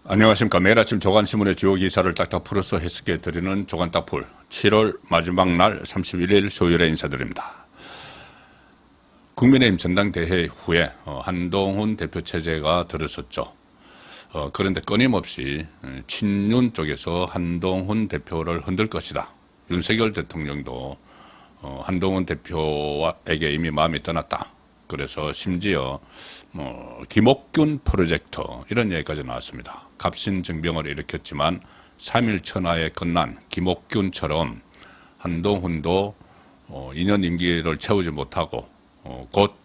안녕하십니까. 매일 아침 조간신문의 주요 기사를 딱딱 풀어서 해석해 드리는 조간딱풀 7월 마지막 날 31일 수요일에 인사드립니다. 국민의힘 전당대회 후에 한동훈 대표 체제가 들어섰죠. 그런데 끊임없이 친윤 쪽에서 한동훈 대표를 흔들 것이다. 윤석열 대통령도 한동훈 대표에게 이미 마음이 떠났다. 그래서 심지어 김옥균 프로젝트 이런 얘기까지 나왔습니다. 갑신정병을 일으켰지만 3일 천하에 끝난 김옥균처럼 한동훈도 2년 임기를 채우지 못하고 곧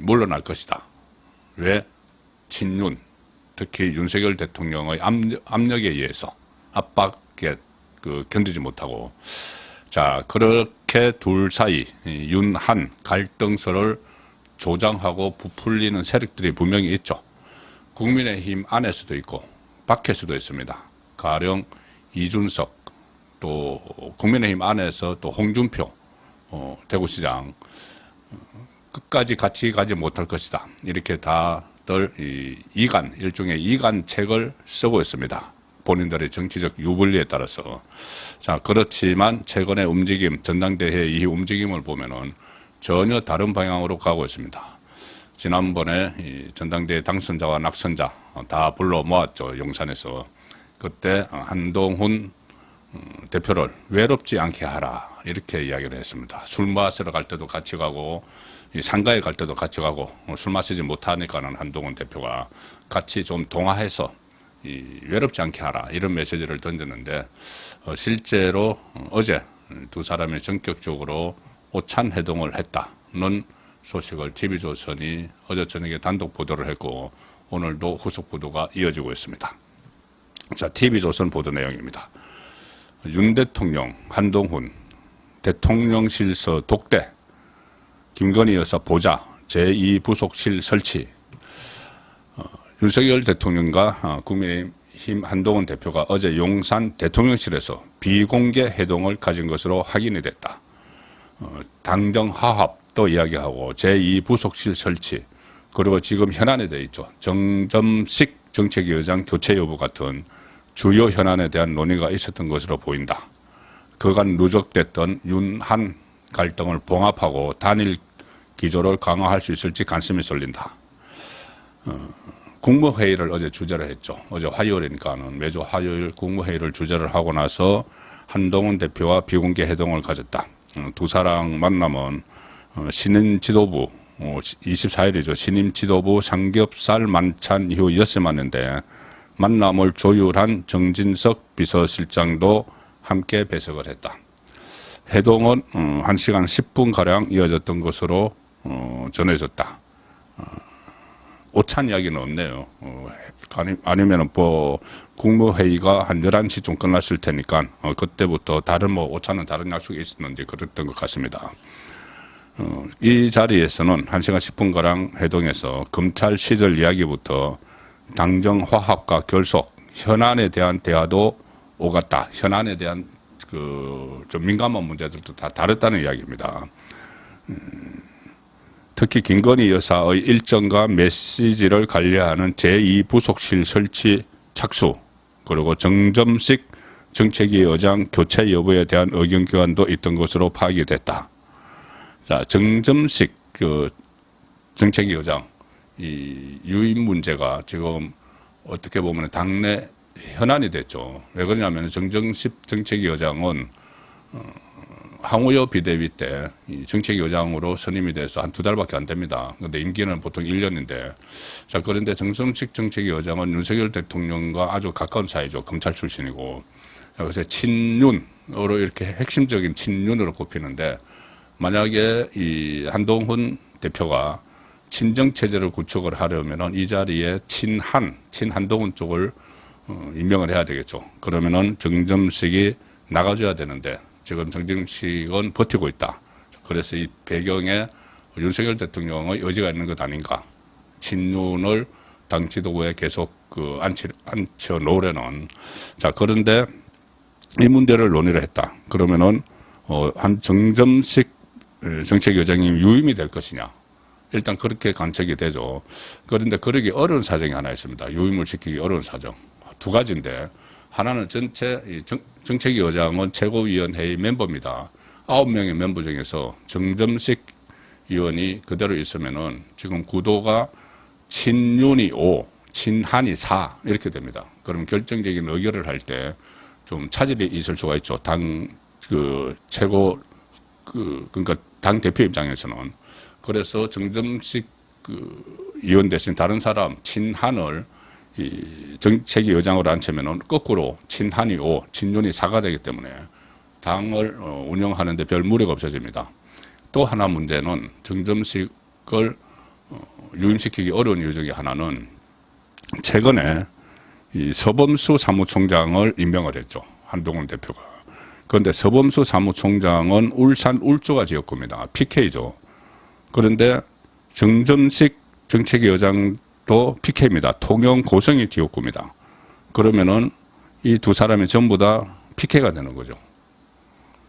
물러날 것이다. 왜? 친윤, 특히 윤석열 대통령의 압력에 의해서 압박에 견디지 못하고, 자, 그렇게 둘 사이 윤한 갈등설을 조장하고 부풀리는 세력들이 분명히 있죠. 국민의힘 안에서도 있고 밖에서도 있습니다. 가령 이준석, 또 국민의힘 안에서 또 홍준표 대구시장 끝까지 같이 가지 못할 것이다. 이렇게 다들 일종의 이간책을 쓰고 있습니다. 본인들의 정치적 유불리에 따라서. 자, 그렇지만 최근의 움직임, 전당대회 이 움직임을 보면은 전혀 다른 방향으로 가고 있습니다. 지난번에 전당대회 당선자와 낙선자 다 불러 모았죠. 용산에서. 그때 한동훈 대표를 외롭지 않게 하라 이렇게 이야기를 했습니다. 술 마시러 갈 때도 같이 가고 상가에 갈 때도 같이 가고 술 마시지 못하니까는 한동훈 대표가 같이 좀 동화해서 외롭지 않게 하라 이런 메시지를 던졌는데 실제로 어제 두 사람이 전격적으로 오찬 회동을 했다는 소식을 TV조선이 어제 저녁에 단독 보도를 했고 오늘도 후속 보도가 이어지고 있습니다. 자, TV조선 보도 내용입니다. 윤 대통령, 한동훈, 대통령실서 독대, 김건희 여사 보좌, 제2부속실 설치. 윤석열 대통령과 국민의힘 한동훈 대표가 어제 용산 대통령실에서 비공개 회동을 가진 것으로 확인이 됐다. 당정 화합도 이야기하고 제2부속실 설치, 그리고 지금 현안에 대해 있죠. 정점식 정책위의장 교체 여부 같은 주요 현안에 대한 논의가 있었던 것으로 보인다. 그간 누적됐던 윤한 갈등을 봉합하고 단일 기조를 강화할 수 있을지 관심이 쏠린다. 국무회의를 어제 주재를 했죠. 어제 화요일이니까는 매주 화요일 국무회의를 주재를 하고 나서 한동훈 대표와 비공개 회동을 가졌다. 두 사람 만남은 신임 지도부 24일이죠. 신임 지도부 삼겹살 만찬 이후 엿새 만인데 만남을 조율한 정진석 비서실장도 함께 배석을 했다. 회동은 1시간 10분가량 이어졌던 것으로 전해졌다. 오찬 이야기는 없네요. 아니면 국무회의가 한 11시쯤 끝났을 테니까 그때부터 다른 오찬은 다른 약속이 있었는지 그랬던 것 같습니다. 이 자리에서는 1시간 10분가량 회동에서 검찰 시절 이야기부터 당정 화합과 결속, 현안에 대한 대화도 오갔다. 현안에 대한 좀 민감한 문제들도 다 다뤘다는 이야기입니다. 특히 김건희 여사의 일정과 메시지를 관리하는 제2부속실 설치 착수, 그리고 정점식 정책위 의장 교체 여부에 대한 의견 교환도 있던 것으로 파악이 됐다. 자, 정점식 정책위 의장 이 유임 문제가 지금 어떻게 보면 당내 현안이 됐죠. 왜 그러냐면 정점식 정책위 의장은 황우여 비대위 때 정책위 의장으로 선임이 돼서 한 2달밖에 안 됩니다. 그런데 임기는 보통 1년인데. 자, 그런데 정점식 정책위 의장은 윤석열 대통령과 아주 가까운 사이죠. 검찰 출신이고. 그래서 친윤으로 이렇게 핵심적인 친윤으로 꼽히는데 만약에 이 한동훈 대표가 친정체제를 구축을 하려면은 이 자리에 친한동훈 쪽을 임명을 해야 되겠죠. 그러면은 정점식이 나가줘야 되는데 지금 정점식은 버티고 있다. 그래서 이 배경에 윤석열 대통령의 의지가 있는 것 아닌가. 친윤을 당 지도부에 계속 앉혀 놓으려는. 자, 그런데 이 문제를 논의를 했다. 그러면은 한 정점식 정책위원장님이 유임이 될 것이냐. 일단 그렇게 관측이 되죠. 그런데 그러기 어려운 사정이 하나 있습니다. 유임을 시키기 어려운 사정. 두 가지인데, 하나는 전체 정책위 의장은 최고위원회의 멤버입니다. 9명의 멤버 중에서 정점식 의원이 그대로 있으면은 지금 구도가 친윤이 5, 친한이 4 이렇게 됩니다. 그럼 결정적인 의결을 할 때 좀 차질이 있을 수가 있죠. 당 최고 그러니까 당 대표 입장에서는. 그래서 정점식 의원 대신 다른 사람 친한을 이 정책위 의장으로 앉히면은 거꾸로 친한이 5, 친윤이 4가 되기 때문에 당을 운영하는데 별 무리가 없어집니다. 또 하나 문제는 정점식을 유임시키기 어려운 이유 중에 하나는 최근에 이 서범수 사무총장을 임명을 했죠. 한동훈 대표가. 그런데 서범수 사무총장은 울산 울주가 지역구입니다. PK죠. 그런데 정점식 정책위 의장도 PK입니다. 통영 고성이 지역구입니다. 그러면은 이 두 사람이 전부 다 PK가 되는 거죠.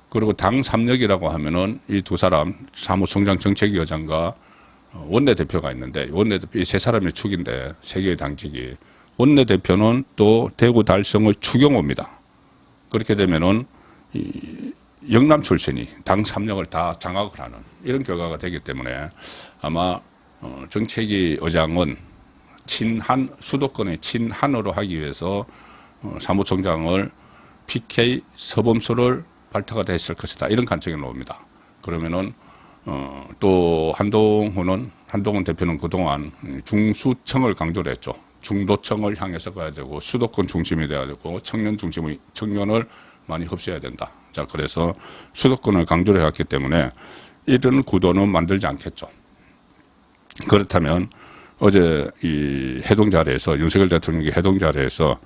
그리고 당 3역이라고 하면은 이 두 사람 사무총장 정책위 의장과 원내대표가 있는데 원내대표 이 세 사람의 축인데 세 개의 당직이 원내대표는 또 대구 달성의 추경호입니다. 그렇게 되면은 이 영남 출신이 당 3역을 다 장악을 하는 이런 결과가 되기 때문에 아마 정책위 의장은 친한 수도권의 친한으로 하기 위해서 사무총장을 PK 서범수를 발탁을 했을 것이다. 이런 관측이 나옵니다. 그러면은 또 한동훈 대표는 그동안 중수청을 강조를 했죠. 중도청을 향해서 가야 되고 수도권 중심이 돼야 되고 청년을 많이 흡수해야 된다. 자, 그래서 수도권을 강조를 해왔기 때문에 이런 구도는 만들지 않겠죠. 그렇다면 어제 이 회동 자리에서 윤석열 대통령이 회동 자리에서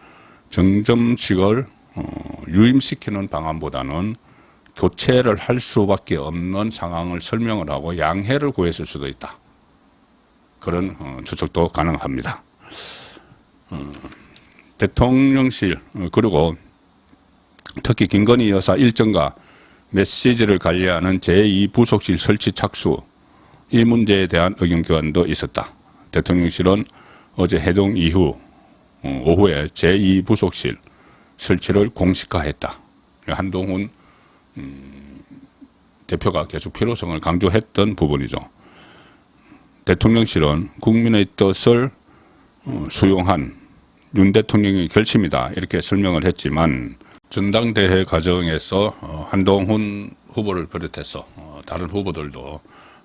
정점식을 유임시키는 방안보다는 교체를 할 수밖에 없는 상황을 설명을 하고 양해를 구했을 수도 있다. 그런 추측도 가능합니다. 대통령실 그리고 특히 김건희 여사 일정과 메시지를 관리하는 제2부속실 설치 착수 이 문제에 대한 의견 교환도 있었다. 대통령실은 어제 회동 이후 오후에 제2부속실 설치를 공식화했다. 한동훈 대표가 계속 필요성을 강조했던 부분이죠. 대통령실은 국민의 뜻을 수용한 윤 대통령의 결심이다. 이렇게 설명을 했지만 전당대회 과정에서 한동훈 후보를 비롯해서 다른 후보들도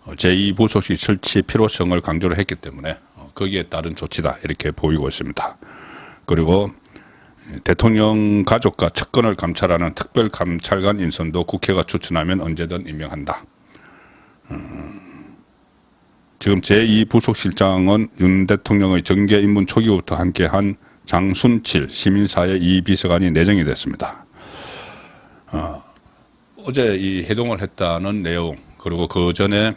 제2부속실 설치 필요성을 강조를 했기 때문에 거기에 따른 조치다. 이렇게 보이고 있습니다. 그리고 대통령 가족과 측근을 감찰하는 특별감찰관 인선도 국회가 추천하면 언제든 임명한다. 지금 제2부속실장은 윤 대통령의 정계 입문 초기부터 함께한 장순칠 시민사회 2비서관이 내정이 됐습니다. 어제 이 회동을 했다는 내용 그리고 그 전에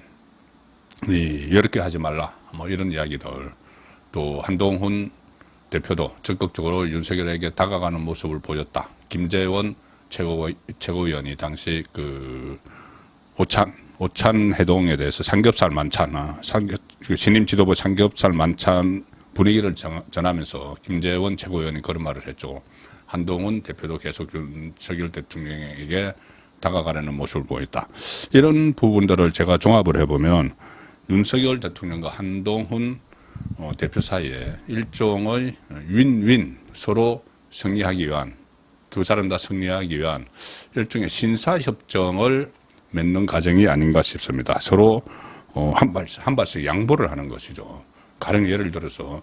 여러 개 하지 말라 뭐 이런 이야기들 또 한동훈 대표도 적극적으로 윤석열에게 다가가는 모습을 보였다. 김재원 최고위원이 당시 오찬 회동에 대해서 삼겹살 만찬, 신임 지도부 삼겹살 만찬 분위기를 전하면서 김재원 최고위원이 그런 말을 했죠. 한동훈 대표도 계속 윤석열 대통령에게 다가가려는 모습을 보였다. 이런 부분들을 제가 종합을 해보면 윤석열 대통령과 한동훈 대표 사이에 일종의 윈윈 서로 승리하기 위한 두 사람 다 승리하기 위한 일종의 신사협정을 맺는 과정이 아닌가 싶습니다. 서로 한 발씩 양보를 하는 것이죠. 가령 예를 들어서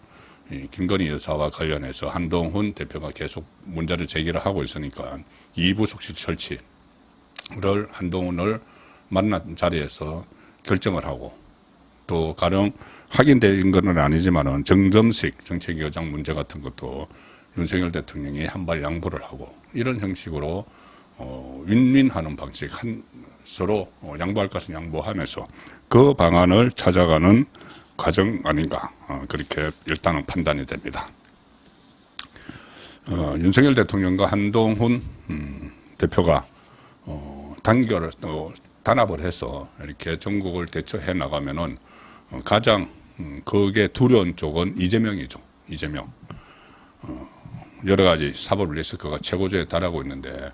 김건희 여사와 관련해서 한동훈 대표가 계속 문제를 제기를 하고 있으니까 2부속실 설치를 한동훈을 만난 자리에서 결정을 하고 또 가령 확인된 건 아니지만은 정점식 정책위 의장 문제 같은 것도 윤석열 대통령이 한 발 양보를 하고 이런 형식으로 윈윈하는 방식 서로 양보할 것은 양보하면서 그 방안을 찾아가는 과정 아닌가 그렇게 일단은 판단이 됩니다. 윤석열 대통령과 한동훈 대표가 단결을 또 단합을 해서 이렇게 전국을 대처해 나가면은 가장 그게 두려운 쪽은 이재명이죠. 이재명. 여러 가지 사법 리스크가 최고조에 달하고 있는데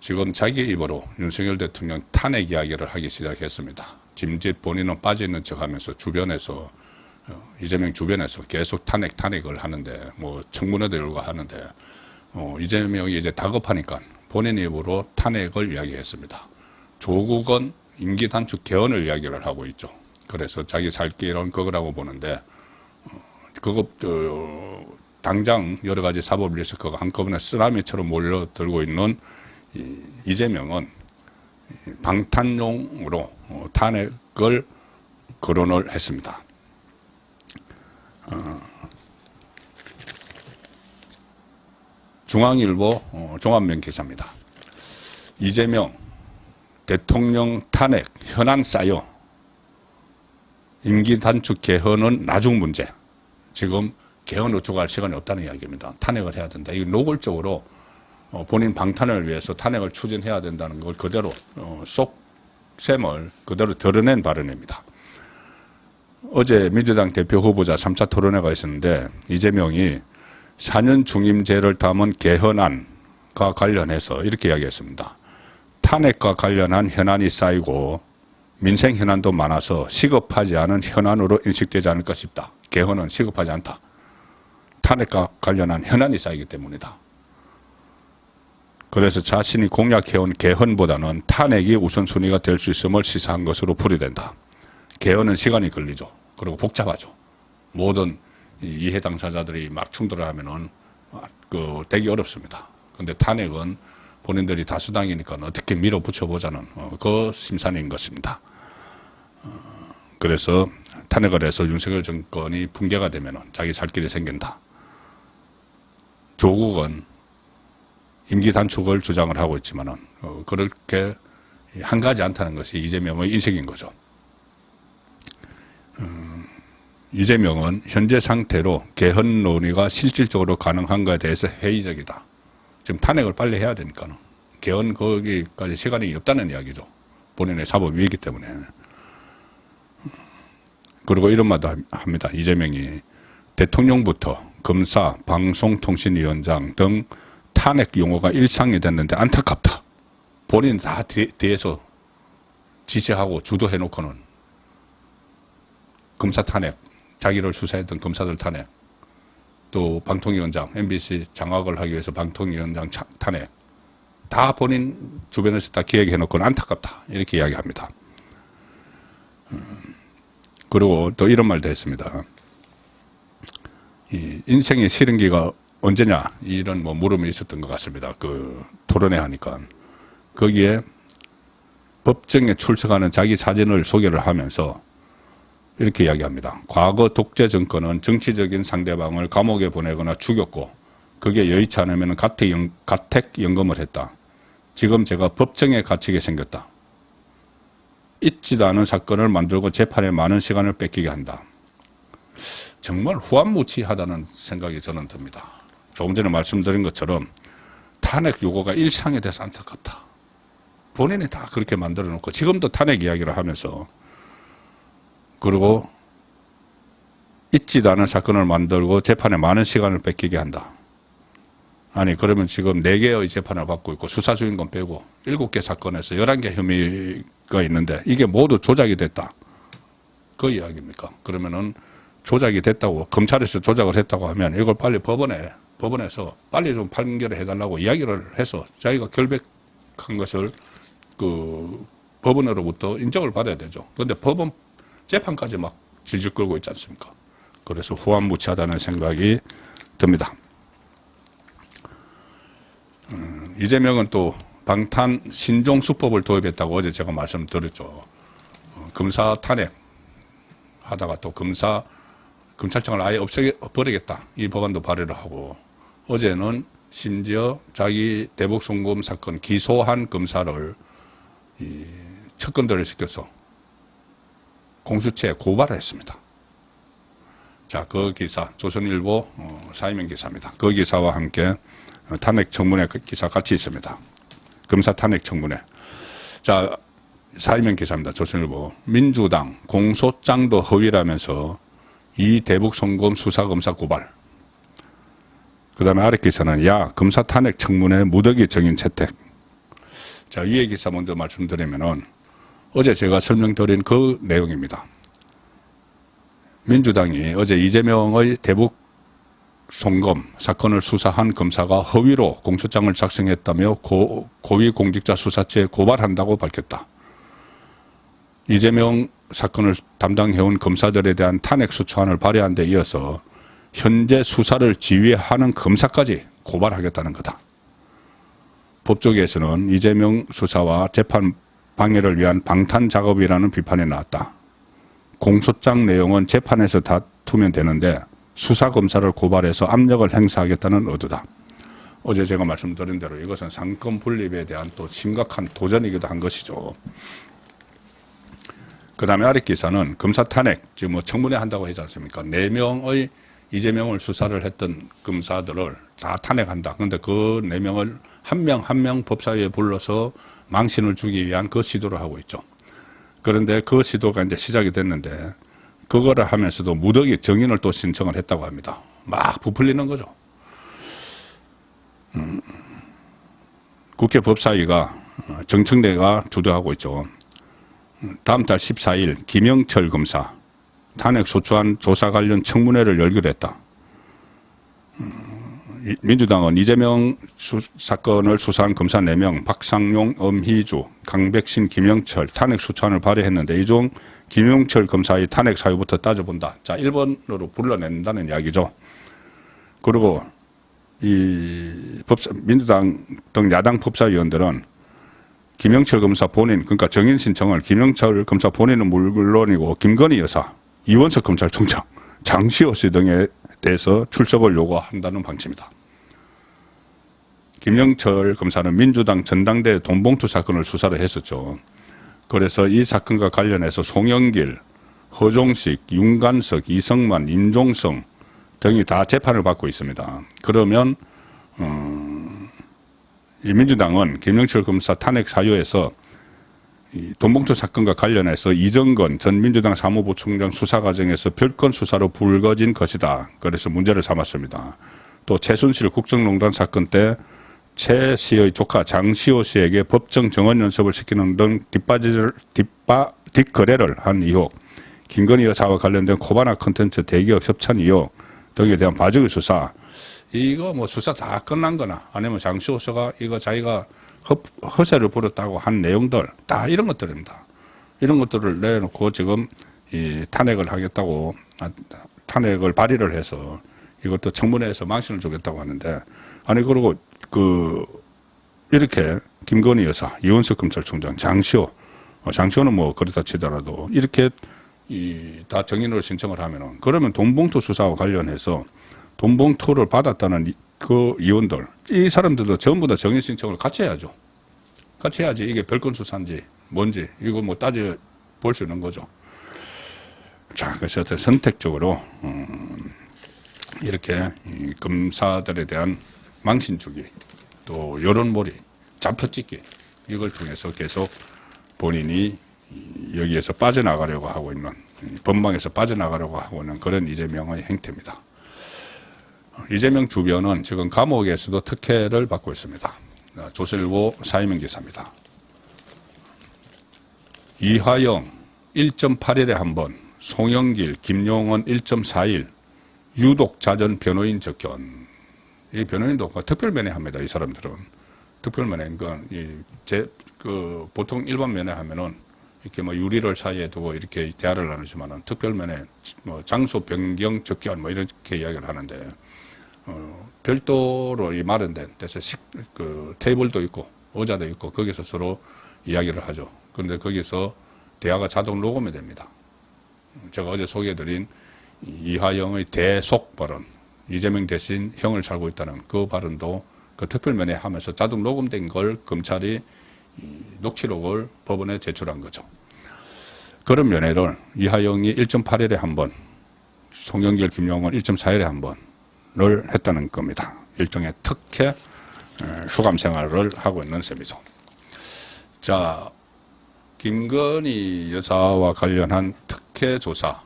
지금 자기 입으로 윤석열 대통령 탄핵 이야기를 하기 시작했습니다. 짐짓 본인은 빠져있는 척하면서 주변에서 이재명 주변에서 계속 탄핵을 하는데 뭐 청문회도 열고 하는데 이재명이 이제 다급하니까 본인 입으로 탄핵을 이야기했습니다. 조국은 임기 단축 개헌을 이야기를 하고 있죠. 그래서 자기 살 길은 그거라고 보는데 당장 여러 가지 사법 리스크가 한꺼번에 쓰나미처럼 몰려들고 있는 이재명은 방탄용으로 탄핵을 거론을 했습니다. 중앙일보 종합면 기사입니다. 이재명 대통령 탄핵 현안 쌓여 임기 단축 개헌은 나중 문제. 지금 개헌 의축할 시간이 없다는 이야기입니다. 탄핵을 해야 된다. 이 노골적으로 본인 방탄을 위해서 탄핵을 추진해야 된다는 걸 그대로 속셈을 그대로 드러낸 발언입니다. 어제 민주당 대표 후보자 3차 토론회가 있었는데 이재명이 4년 중임제를 담은 개헌안과 관련해서 이렇게 이야기했습니다. 탄핵과 관련한 현안이 쌓이고 민생 현안도 많아서 시급하지 않은 현안으로 인식되지 않을까 싶다. 개헌은 시급하지 않다. 탄핵과 관련한 현안이 쌓이기 때문이다. 그래서 자신이 공약해온 개헌보다는 탄핵이 우선순위가 될 수 있음을 시사한 것으로 풀이된다. 개헌은 시간이 걸리죠. 그리고 복잡하죠. 모든 이해 당사자들이 막 충돌을 하면은 되기 어렵습니다. 그런데 탄핵은 본인들이 다수당이니까 어떻게 밀어붙여 보자는 그 심산인 것입니다. 그래서 탄핵을 해서 윤석열 정권이 붕괴가 되면은 자기 살 길이 생긴다. 조국은 임기 단축을 주장을 하고 있지만은 그렇게 한가지 않다는 것이 이재명의 인식인 거죠. 이재명은 현재 상태로 개헌 논의가 실질적으로 가능한가에 대해서 회의적이다. 지금 탄핵을 빨리 해야 되니까는 개헌 거기까지 시간이 없다는 이야기죠. 본인의 사법 위기이기 때문에. 그리고 이런 말도 합니다. 이재명이 대통령부터 검사, 방송통신위원장 등 탄핵 용어가 일상이 됐는데 안타깝다. 본인 다 뒤에서 지시하고 주도해놓고는 검사 탄핵, 자기를 수사했던 검사들 탄핵, 또 방통위원장, MBC 장악을 하기 위해서 방통위원장 탄핵, 다 본인 주변에서 다 기획해놓고는 안타깝다. 이렇게 이야기합니다. 그리고 또 이런 말도 했습니다. 이 인생의 시름기가 언제냐 이런 물음이 있었던 것 같습니다. 그 토론회 하니까 거기에 법정에 출석하는 자기 사진을 소개를 하면서 이렇게 이야기합니다. 과거 독재 정권은 정치적인 상대방을 감옥에 보내거나 죽였고 그게 여의치 않으면 가택연금을 했다. 지금 제가 법정에 갇히게 생겼다. 있지도 않은 사건을 만들고 재판에 많은 시간을 뺏기게 한다. 정말 후한무치하다는 생각이 저는 듭니다. 조금 전에 말씀드린 것처럼 탄핵 요구가 일상에 대해서 안타깝다. 본인이 다 그렇게 만들어 놓고 지금도 탄핵 이야기를 하면서 그리고 있지도 않은 사건을 만들고 재판에 많은 시간을 뺏기게 한다. 아니 그러면 지금 4개의 재판을 받고 있고 수사 중인 건 빼고 7개 사건에서 11개 혐의가 있는데 이게 모두 조작이 됐다. 그 이야기입니까? 그러면은 조작이 됐다고 검찰에서 조작을 했다고 하면 이걸 빨리 법원에서 빨리 좀 판결을 해달라고 이야기를 해서 자기가 결백한 것을 그 법원으로부터 인정을 받아야 되죠. 그런데 법원 재판까지 막 질질 끌고 있지 않습니까? 그래서 후한무치하다는 생각이 듭니다. 이재명은 또 방탄 신종 수법을 도입했다고 어제 제가 말씀드렸죠. 검사 탄핵 하다가 또 검찰청을 아예 없애버리겠다. 이 법안도 발의를 하고 어제는 심지어 자기 대북 송금 사건 기소한 검사를 측근들을 시켜서 공수처에 고발을 했습니다. 자, 그 기사 조선일보 사이면 기사입니다. 그 기사와 함께 탄핵 청문회 기사 같이 있습니다. 검사 탄핵 청문회. 자, 사이면 기사입니다. 조선일보. 민주당 공소장도 허위라면서 이 대북 송금 수사검사 고발. 그 다음에 아래 기사는 야 검사 탄핵 청문회 무더기 정인 채택. 자, 위에 기사 먼저 말씀드리면은 어제 제가 설명드린 그 내용입니다. 민주당이 어제 이재명의 대북 송금 사건을 수사한 검사가 허위로 공소장을 작성했다며 고위공직자 수사처에 고발한다고 밝혔다. 이재명 사건을 담당해온 검사들에 대한 탄핵 수초안을 발의한 데 이어서 현재 수사를 지휘하는 검사까지 고발하겠다는 거다. 법조계에서는 이재명 수사와 재판 방해를 위한 방탄 작업이라는 비판이 나왔다. 공소장 내용은 재판에서 다투면 되는데 수사검사를 고발해서 압력을 행사하겠다는 의도다. 어제 제가 말씀드린 대로 이것은 상권 분립에 대한 또 심각한 도전이기도 한 것이죠. 그 다음에 아래 기사는 검사 탄핵, 지금 뭐 청문회 한다고 하지 않습니까? 4명의 이재명을 수사를 했던 검사들을 다 탄핵한다. 그런데 그 4명을 한 명 한 명 법사위에 불러서 망신을 주기 위한 그 시도를 하고 있죠. 그런데 그 시도가 이제 시작이 됐는데 그거를 하면서도 무더기 정인을 또 신청을 했다고 합니다. 막 부풀리는 거죠. 국회 법사위가 정청래가 주도하고 있죠. 다음 달 14일 김영철 검사 탄핵소추안 조사 관련 청문회를 열기로 했다. 민주당은 이재명 사건을 수사한 검사 4명 박상용, 엄희주, 강백신, 김영철 탄핵소추안을 발의했는데 이 중 김영철 검사의 탄핵 사유부터 따져본다. 자, 1번으로 불러낸다는 이야기죠. 그리고 이 민주당 등 야당 법사위원들은 김영철 검사 본인, 그러니까 정인 신청을 김영철 검사 본인은 물론이고 김건희 여사, 이원석 검찰총장, 장시호 씨 등에 대해서 출석을 요구한다는 방침이다. 김영철 검사는 민주당 전당대 돈봉투 사건을 수사를 했었죠. 그래서 이 사건과 관련해서 송영길, 허종식, 윤관석, 이성만, 임종성 등이 다 재판을 받고 있습니다. 그러면 이 민주당은 김영철 검사 탄핵 사유에서 이 돈봉투 사건과 관련해서 이정건 전 민주당 사무부총장 수사 과정에서 별건 수사로 불거진 것이다. 그래서 문제를 삼았습니다. 또 최순실 국정농단 사건 때 최 씨의 조카 장시호 씨에게 법정 정원 연습을 시키는 등 뒷거래를 한 의혹, 김건희 여사와 관련된 코바나 콘텐츠 대기업 협찬 의혹 등에 대한 봐주기 수사. 이거 뭐 수사 다 끝난 거나 아니면 장시호 씨가 이거 자기가 허세를 부렸다고 한 내용들 다 이런 것들입니다. 이런 것들을 내놓고 지금 이 탄핵을 하겠다고 탄핵을 발의를 해서 이것도 청문회에서 망신을 주겠다고 하는데 아니 그리고 이렇게 김건희 여사, 이원석 검찰총장, 장시호는 뭐 그렇다 치더라도 이렇게 다 정인으로 신청을 하면은 그러면 돈봉투 수사와 관련해서 돈봉투를 받았다는 그 의원들, 이 사람들도 전부 다 정인 신청을 같이 해야죠. 같이 해야지 이게 별건 수사인지 뭔지 이거 뭐 따져 볼 수 있는 거죠. 자, 그래서 선택적으로 이렇게 검사들에 대한 망신주기, 또 여론몰이, 잡혀찍기 이걸 통해서 계속 본인이 여기에서 빠져나가려고 하고 있는 법망에서 빠져나가려고 하고 있는 그런 이재명의 행태입니다. 이재명 주변은 지금 감옥에서도 특혜를 받고 있습니다. 조선일보 사이명 기사입니다. 이화영 1.8일에 한 번, 송영길, 김용원 1.4일, 유독 잦은 변호인 접견. 이 변호인도 특별 면회합니다. 이 사람들은 특별 면회. 보통 일반 면회하면은 이렇게 뭐 유리를 사이에 두고 이렇게 대화를 나누지만은 특별 면회, 뭐 장소 변경 접견 뭐 이렇게 이야기를 하는데 별도로 이 마련된 데서 테이블도 있고 의자도 있고 거기서 서로 이야기를 하죠. 그런데 거기서 대화가 자동 녹음이 됩니다. 제가 어제 소개해드린 이화영의 대속 발언, 이재명 대신 형을 살고 있다는 그 발언도 그 특별면회 하면서 자동 녹음된 걸 검찰이 녹취록을 법원에 제출한 거죠. 그런 면회를 이화영이 1.8일에 한 번, 송영길, 김용원 1.4일에 한 번을 했다는 겁니다. 일종의 특혜 휴감 생활을 하고 있는 셈이죠. 자, 김건희 여사와 관련한 특혜 조사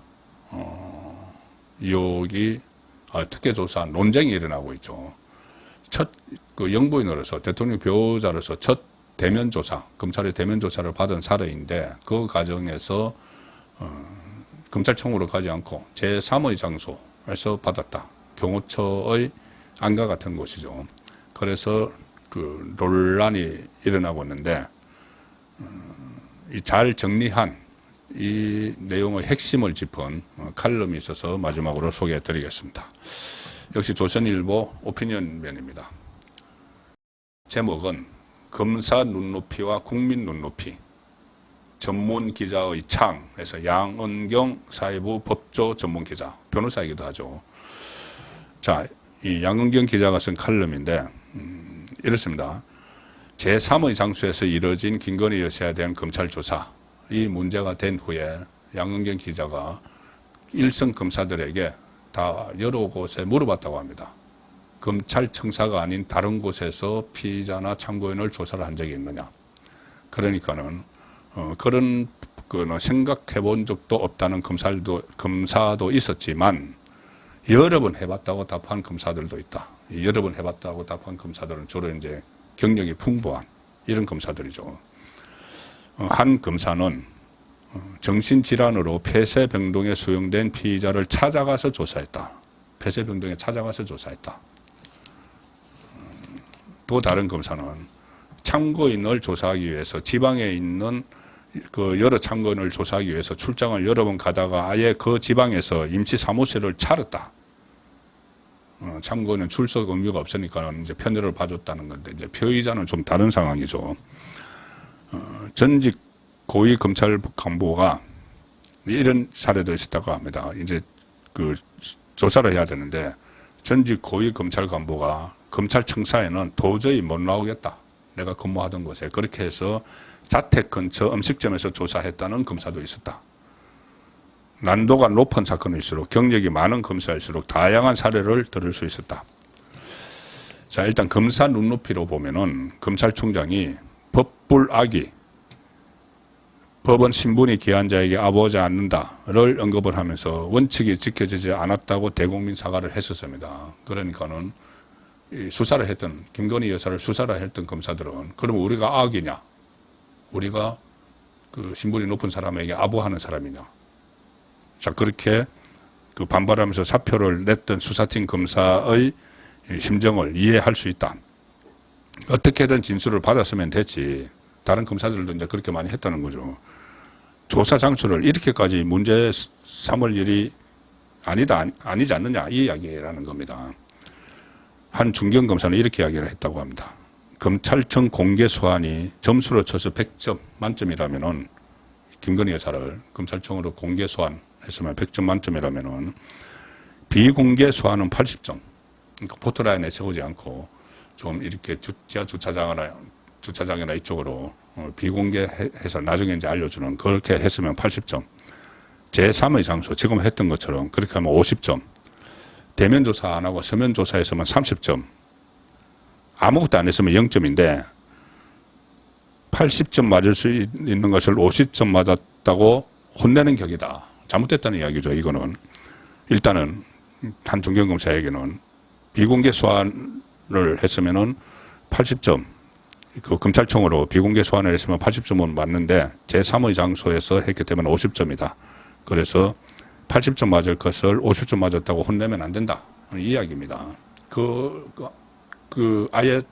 의혹이 특혜 조사 논쟁이 일어나고 있죠. 첫 그 영부인으로서 대통령 배우자로서 첫 대면 조사, 검찰의 대면 조사를 받은 사례인데 그 과정에서 검찰청으로 가지 않고 제3의 장소에서 받았다. 경호처의 안과 같은 곳이죠. 그래서 그 논란이 일어나고 있는데 잘 정리한 이 내용의 핵심을 짚은 칼럼이 있어서 마지막으로 소개해 드리겠습니다. 역시 조선일보 오피니언면입니다. 제목은 검사 눈높이와 국민 눈높이, 전문 기자의 창에서 양은경 사회부 법조 전문 기자, 변호사이기도 하죠. 자, 이 양은경 기자가 쓴 칼럼인데 이렇습니다. 제3의 장소에서 이뤄진 김건희 여사에 대한 검찰 조사, 이 문제가 된 후에 양은경 기자가 일선 검사들에게 다 여러 곳에 물어봤다고 합니다. 검찰청사가 아닌 다른 곳에서 피의자나 참고인을 조사를 한 적이 있느냐. 그러니까는 그런 생각해 본 적도 없다는 검사도 있었지만 여러 번 해봤다고 답한 검사들도 있다. 여러 번 해봤다고 답한 검사들은 주로 이제 경력이 풍부한 이런 검사들이죠. 한 검사는 정신질환으로 폐쇄병동에 수용된 피의자를 찾아가서 조사했다. 폐쇄병동에 찾아가서 조사했다. 또 다른 검사는 참고인을 조사하기 위해서 지방에 있는 그 여러 참고인을 조사하기 위해서 출장을 여러 번 가다가 아예 그 지방에서 임시 사무실을 차렸다. 참고인은 출석 의무가 없으니까 이제 편의를 봐줬다는 건데 이제 피의자는 좀 다른 상황이죠. 전직 고위 검찰 간부가 이런 사례도 있었다고 합니다. 이제 그 조사를 해야 되는데 전직 고위 검찰 간부가 검찰청사에는 도저히 못 나오겠다. 내가 근무하던 곳에. 그렇게 해서 자택 근처 음식점에서 조사했다는 검사도 있었다. 난도가 높은 사건일수록 경력이 많은 검사일수록 다양한 사례를 들을 수 있었다. 자, 일단 검사 눈높이로 보면은 검찰총장이 법불악이 법원 신분이 기한 자에게 아부하지 않는다를 언급을 하면서 원칙이 지켜지지 않았다고 대국민 사과를 했었습니다. 그러니까는 이 수사를 했던 김건희 여사를 수사를 했던 검사들은 그럼 우리가 악이냐? 우리가 그 신분이 높은 사람에게 아부하는 사람이냐? 자, 그렇게 그 반발하면서 사표를 냈던 수사팀 검사의 심정을 이해할 수 있다. 어떻게든 진술을 받았으면 됐지. 다른 검사들도 이제 그렇게 많이 했다는 거죠. 조사 장소를 이렇게까지 문제 삼을 일이 아니지 않느냐 이 이야기라는 겁니다. 한 중견검사는 이렇게 이야기를 했다고 합니다. 검찰청 공개 소환이 점수로 쳐서 100점 만점이라면은 김건희 여사를 검찰청으로 공개 소환했으면 100점 만점이라면은 비공개 소환은 80점. 그러니까 포토라인에 세우지 않고 좀 이렇게 지하 주차장이나 이쪽으로 비공개해서 나중에 이제 알려주는 그렇게 했으면 80점. 제3의 장소 지금 했던 것처럼 그렇게 하면 50점. 대면 조사 안 하고 서면 조사했으면 30점. 아무것도 안 했으면 0점인데 80점 맞을 수 있는 것을 50점 맞았다고 혼내는 격이다. 잘못됐다는 이야기죠. 이거는 일단은 한 중견검사에게는 비공개 소환을 했으면은 80점. 그 검찰청으로 비공개 소환을 했으면 80점은 맞는데 제3의 장소에서 했기 때문에 50점이다. 그래서 80점 맞을 것을 50점 맞았다고 혼내면 안 된다. 이 이야기입니다. 아예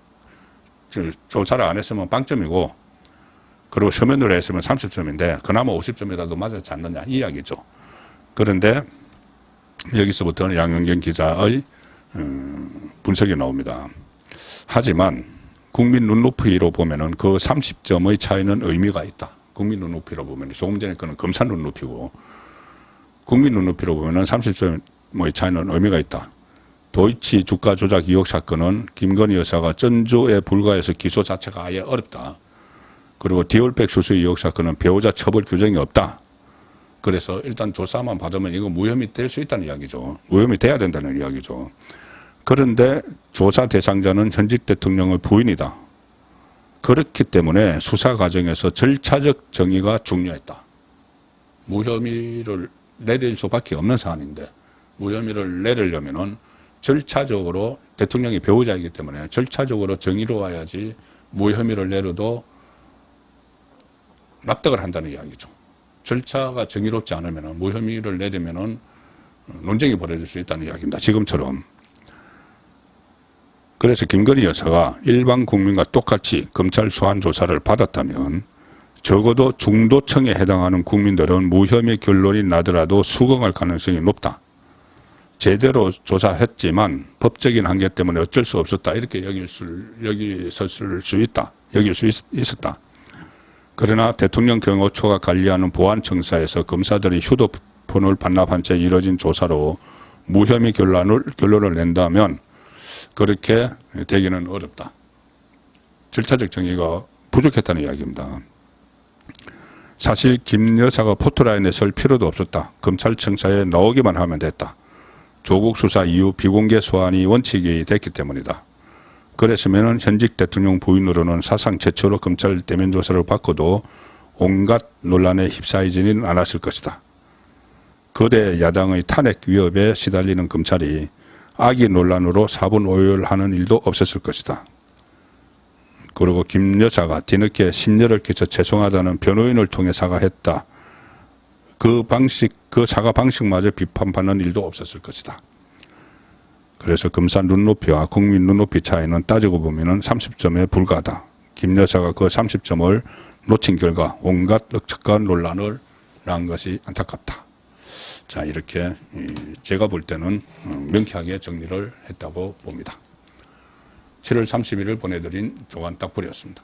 조사를 안 했으면 빵점이고, 그리고 서면으로 했으면 30점인데, 그나마 50점이라도 맞았지 않느냐. 이 이야기죠. 그런데 여기서부터는 양은경 기자의 분석이 나옵니다. 하지만 국민 눈높이로 보면은 그 30점의 차이는 의미가 있다. 국민 눈높이로 보면 조금 전에 그는 검사 눈높이고, 국민 눈높이로 보면은 30점의 차이는 의미가 있다. 도이치 주가 조작 의혹 사건은 김건희 여사가 전주에 불과해서 기소 자체가 아예 어렵다. 그리고 디올백 수수 의혹 사건은 배우자 처벌 규정이 없다. 그래서 일단 조사만 받으면 이거 무혐의 될 수 있다는 이야기죠. 무혐의 돼야 된다는 이야기죠. 그런데 조사 대상자는 현직 대통령의 부인이다. 그렇기 때문에 수사 과정에서 절차적 정의가 중요했다. 무혐의를 내릴 수밖에 없는 사안인데 무혐의를 내리려면은 절차적으로 대통령이 배우자이기 때문에 절차적으로 정의로워야지 무혐의를 내려도 납득을 한다는 이야기죠. 절차가 정의롭지 않으면 무혐의를 내리면 논쟁이 벌어질 수 있다는 이야기입니다. 지금처럼. 그래서 김건희 여사가 일반 국민과 똑같이 검찰 소환 조사를 받았다면 적어도 중도층에 해당하는 국민들은 무혐의 결론이 나더라도 수긍할 가능성이 높다. 제대로 조사했지만 법적인 한계 때문에 어쩔 수 없었다. 이렇게 여길 수 있었다. 그러나 대통령 경호처가 관리하는 보안청사에서 검사들이 휴대폰을 반납한 채 이뤄진 조사로 무혐의 결론을 낸다면 그렇게 되기는 어렵다. 절차적 정의가 부족했다는 이야기입니다. 사실 김 여사가 포토라인에 설 필요도 없었다. 검찰청사에 나오기만 하면 됐다. 조국 수사 이후 비공개 소환이 원칙이 됐기 때문이다. 그랬으면 현직 대통령 부인으로는 사상 최초로 검찰 대면 조사를 받고도 온갖 논란에 휩싸이지는 않았을 것이다. 거대 야당의 탄핵 위협에 시달리는 검찰이 악의 논란으로 사분 오열하는 일도 없었을 것이다. 그리고 김 여사가 뒤늦게 심려를 끼쳐 죄송하다는 변호인을 통해 사과했다. 그 사과 방식마저 비판받는 일도 없었을 것이다. 그래서 검사 눈높이와 국민 눈높이 차이는 따지고 보면 30점에 불과하다. 김 여사가 그 30점을 놓친 결과 온갖 억측과 논란을 낳은 것이 안타깝다. 자, 이렇게 제가 볼 때는 명쾌하게 정리를 했다고 봅니다. 7월 30일을 보내드린 조간 딱불이었습니다.